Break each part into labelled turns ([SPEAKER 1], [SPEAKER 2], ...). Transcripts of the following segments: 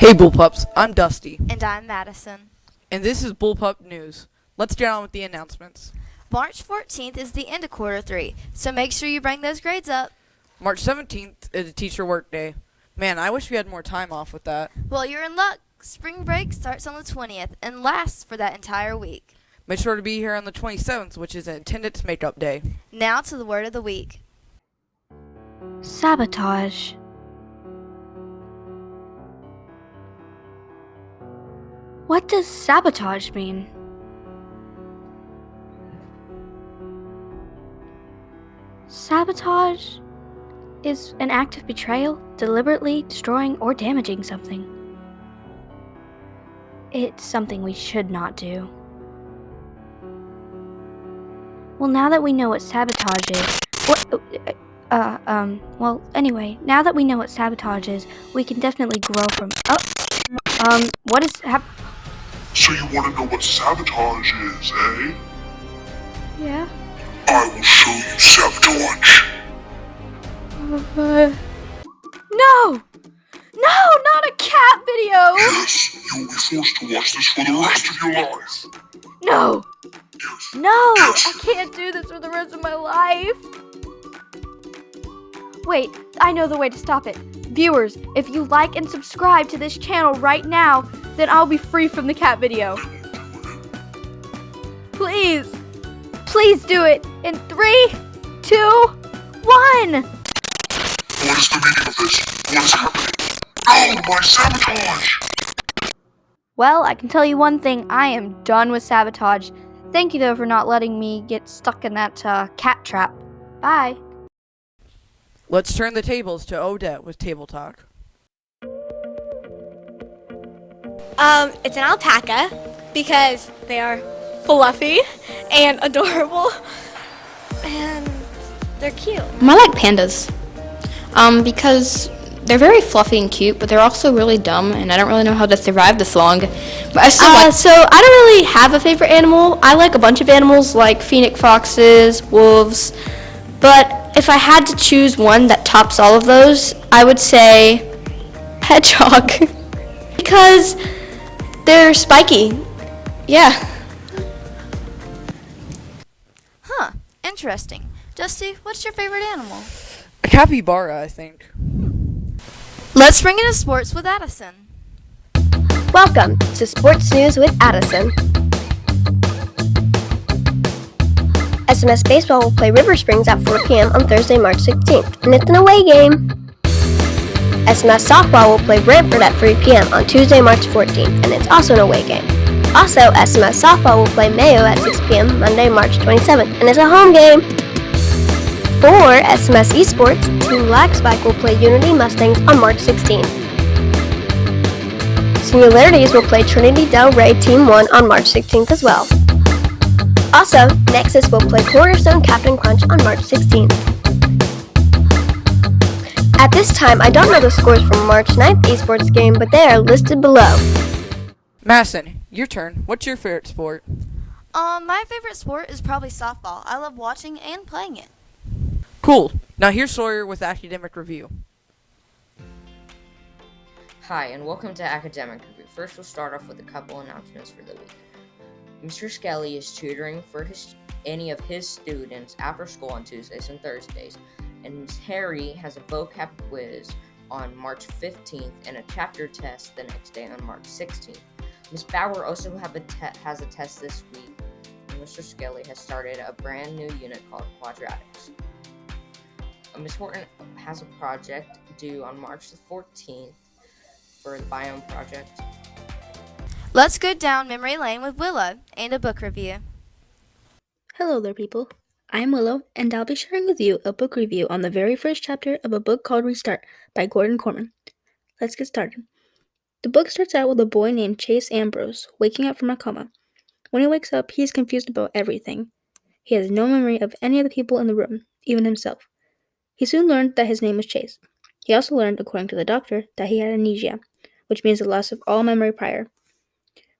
[SPEAKER 1] Hey Bullpups, I'm Dusty,
[SPEAKER 2] And I'm Madison.
[SPEAKER 1] and this is Bullpup News. Let's get on with the announcements.
[SPEAKER 2] March 14th is the end of quarter 3, so make sure you bring those grades up.
[SPEAKER 1] March 17th is a teacher work day. Man, I wish we had more time off with that.
[SPEAKER 2] Well, you're in luck. Spring break starts on the 20th and lasts for that entire week.
[SPEAKER 1] Make sure to be here on the 27th, which is an attendance makeup day.
[SPEAKER 2] Now to the word of the week.
[SPEAKER 3] Sabotage. What does sabotage mean? Sabotage is an act of betrayal, deliberately destroying or damaging something. It's something we should not do. Well, now that we know what sabotage is, now that we know what sabotage is, we can definitely grow from. What is
[SPEAKER 4] So you want to know what sabotage is, eh?
[SPEAKER 3] Yeah.
[SPEAKER 4] I will show you sabotage.
[SPEAKER 3] No! No, not a cat video!
[SPEAKER 4] Yes, you will be forced to watch this for the rest of your life.
[SPEAKER 3] No!
[SPEAKER 4] Yes.
[SPEAKER 3] No!
[SPEAKER 4] Yes.
[SPEAKER 3] I can't do this for the rest of my life! Wait, I know the way to stop it. Viewers, if you like and subscribe to this channel right now, then I'll be free from the cat video. Please! Please do it! In 3, 2, 1!
[SPEAKER 4] What is the meaning of this? What is happening? No, my sabotage!
[SPEAKER 3] Well, I can tell you one thing, I am done with sabotage. Thank you though for not letting me get stuck in that cat trap. Bye.
[SPEAKER 1] Let's turn the tables to Odette with Table Talk.
[SPEAKER 5] It's an alpaca because they are fluffy and adorable and they're cute.
[SPEAKER 6] I like pandas because they're very fluffy and cute, but they're also really dumb, and I don't really know how to survive this long. But I still so I don't really have a favorite animal. I like a bunch of animals like phoenix foxes, wolves, but if I had to choose one that tops all of those, I would say hedgehog because they're spiky. Yeah.
[SPEAKER 2] Huh, interesting. Dusty, what's your favorite animal?
[SPEAKER 1] A capybara, I think.
[SPEAKER 2] Let's bring into sports with Addison.
[SPEAKER 7] Welcome to Sports News with Addison. SMS Baseball will play River Springs at 4 p.m. on Thursday, March 16th, and it's an away game. SMS Softball will play Brantford at 3 p.m. on Tuesday, March 14th, and it's also an away game. Also, SMS Softball will play Mayo at 6 p.m. Monday, March 27th, and it's a home game. For SMS Esports, Team Black Spike will play Unity Mustangs on March 16th. Singularities will play Trinity Del Rey Team 1 on March 16th as well. Also, Nexus will play Cornerstone Captain Crunch on March 16th. At this time, I don't know the scores from March 9th esports game, but they are listed below.
[SPEAKER 1] Madison, your turn. What's your favorite sport?
[SPEAKER 2] My favorite sport is probably softball. I love watching and playing it.
[SPEAKER 1] Cool. Now here's Sawyer with Academic Review.
[SPEAKER 8] Hi, and welcome to Academic Review. First, we'll start off with a couple announcements for the week. Mr. Skelly is tutoring for any of his students after school on Tuesdays and Thursdays, and Ms. Harry has a vocab quiz on March 15th and a chapter test the next day on March 16th. Ms. Bauer also has a test this week, and Mr. Skelly has started a brand new unit called Quadratics. Ms. Horton has a project due on March the 14th for the Biome Project.
[SPEAKER 2] Let's go down memory lane with Willow and a book review.
[SPEAKER 9] Hello there, people. I'm Willow, and I'll be sharing with you a book review on the very first chapter of a book called Restart by Gordon Corman. Let's get started. The book starts out with a boy named Chase Ambrose waking up from a coma. When he wakes up, he is confused about everything. He has no memory of any of the people in the room, even himself. He soon learned that his name was Chase. He also learned, according to the doctor, that he had amnesia, which means the loss of all memory prior.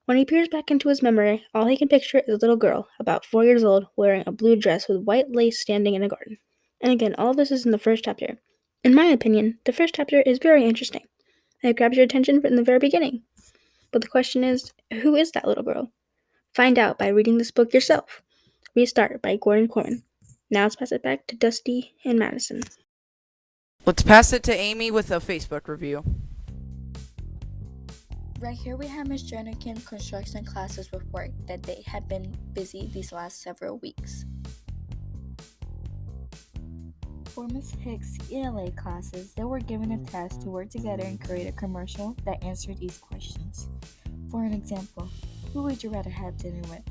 [SPEAKER 9] When he peers back into his memory, all he can picture is a little girl, about 4 years old, wearing a blue dress with white lace standing in a garden. And again, all of this is in the first chapter. In my opinion, the first chapter is very interesting. It grabs your attention from the very beginning. But the question is, who is that little girl? Find out by reading this book yourself. Restart by Gordon Corman. Now let's pass it back to Dusty and Madison.
[SPEAKER 1] Let's pass it to Amy with a Facebook review.
[SPEAKER 10] Right here we have Miss Jernigan's construction classes report that they have been busy these last several weeks. For Miss Hicks' ELA classes, they were given a task to work together and create a commercial that answered these questions. For an example, who would you rather have dinner with?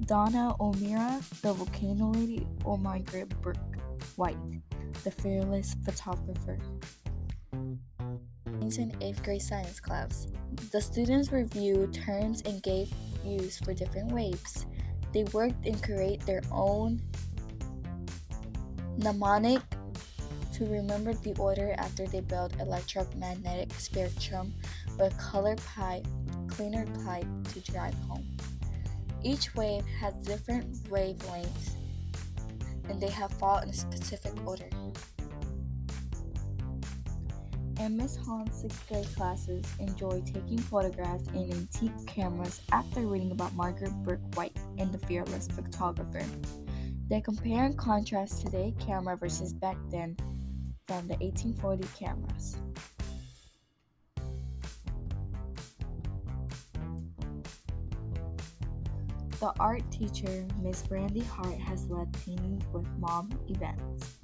[SPEAKER 10] Donna O'Meara, the volcano lady, or Margaret Burke White, the fearless photographer? In 8th grade science class, the students reviewed terms and gave views for different waves. They worked and create their own mnemonic to remember the order after they built electromagnetic spectrum with cleaner pipe to drive home. Each wave has different wavelengths, and they have fallen in a specific order. And Miss Hahn's 6th grade classes enjoy taking photographs in antique cameras after reading about Margaret Burke White and the fearless photographer. They compare and contrast today's camera versus back then from the 1840 cameras. The art teacher, Miss Brandy Hart, has led paintings with mom events.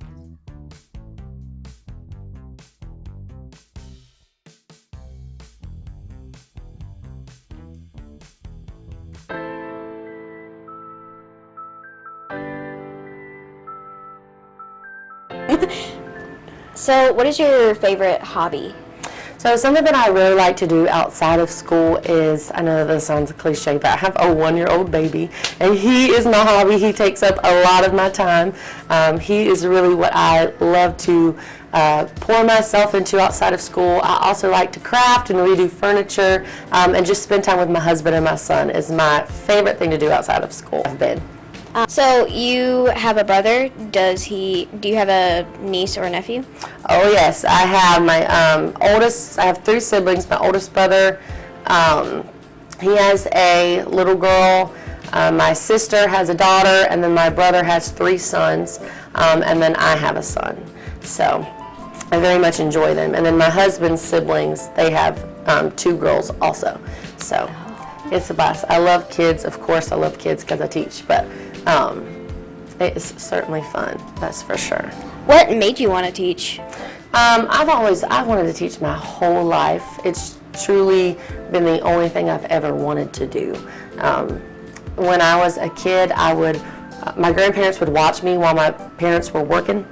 [SPEAKER 7] So, what is your favorite hobby?
[SPEAKER 11] So something that I really like to do outside of school is, I know this sounds cliche, but I have a 1-year-old baby, and he is my hobby. He takes up a lot of my time. He is really what I love to pour myself into outside of school. I also like to craft and redo furniture, and just spend time with my husband and my son is my favorite thing to do outside of school. I've been.
[SPEAKER 7] So, you have a brother. Do you have a niece or a nephew?
[SPEAKER 11] Oh yes, I have my I have 3 siblings. My oldest brother, he has a little girl. My sister has a daughter, and then my brother has 3 sons, and then I have a son. So I very much enjoy them. And then my husband's siblings, they have 2 girls also. So it's a blast. I love kids. Of course, I love kids because I teach, but it's certainly fun, that's for sure.
[SPEAKER 7] What made you want to teach?
[SPEAKER 11] I've wanted to teach my whole life. It's truly been the only thing I've ever wanted to do. When I was a kid, my grandparents would watch me while my parents were working,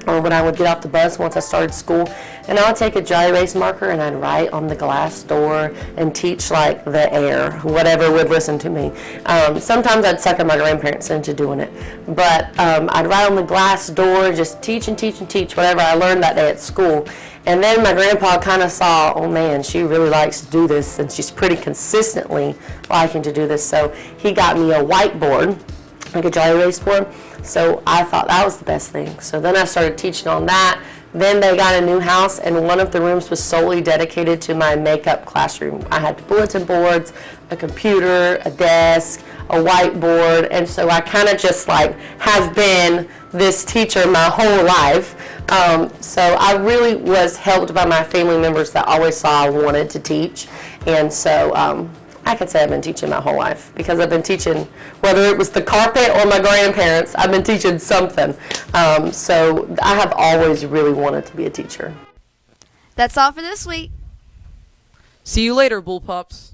[SPEAKER 11] or when I would get off the bus once I started school, and I would take a dry erase marker and I'd write on the glass door and teach like the air, whatever would listen to me. Sometimes I'd sucker my grandparents into doing it, but I'd write on the glass door, just teach and teach and teach whatever I learned that day at school. And then my grandpa kind of saw, oh man, she really likes to do this, and she's pretty consistently liking to do this, so he got me a whiteboard, like a dry erase board. So I thought that was the best thing. So then I started teaching on that. Then they got a new house, and one of the rooms was solely dedicated to my makeup classroom. I had bulletin boards, a computer, a desk, a whiteboard, and so I kind of just like have been this teacher my whole life. So I really was helped by my family members that always saw I wanted to teach, and so I could say I've been teaching my whole life, because I've been teaching, whether it was the carpet or my grandparents, I've been teaching something. So I have always really wanted to be a teacher.
[SPEAKER 2] That's all for this week.
[SPEAKER 1] See you later, Bullpups.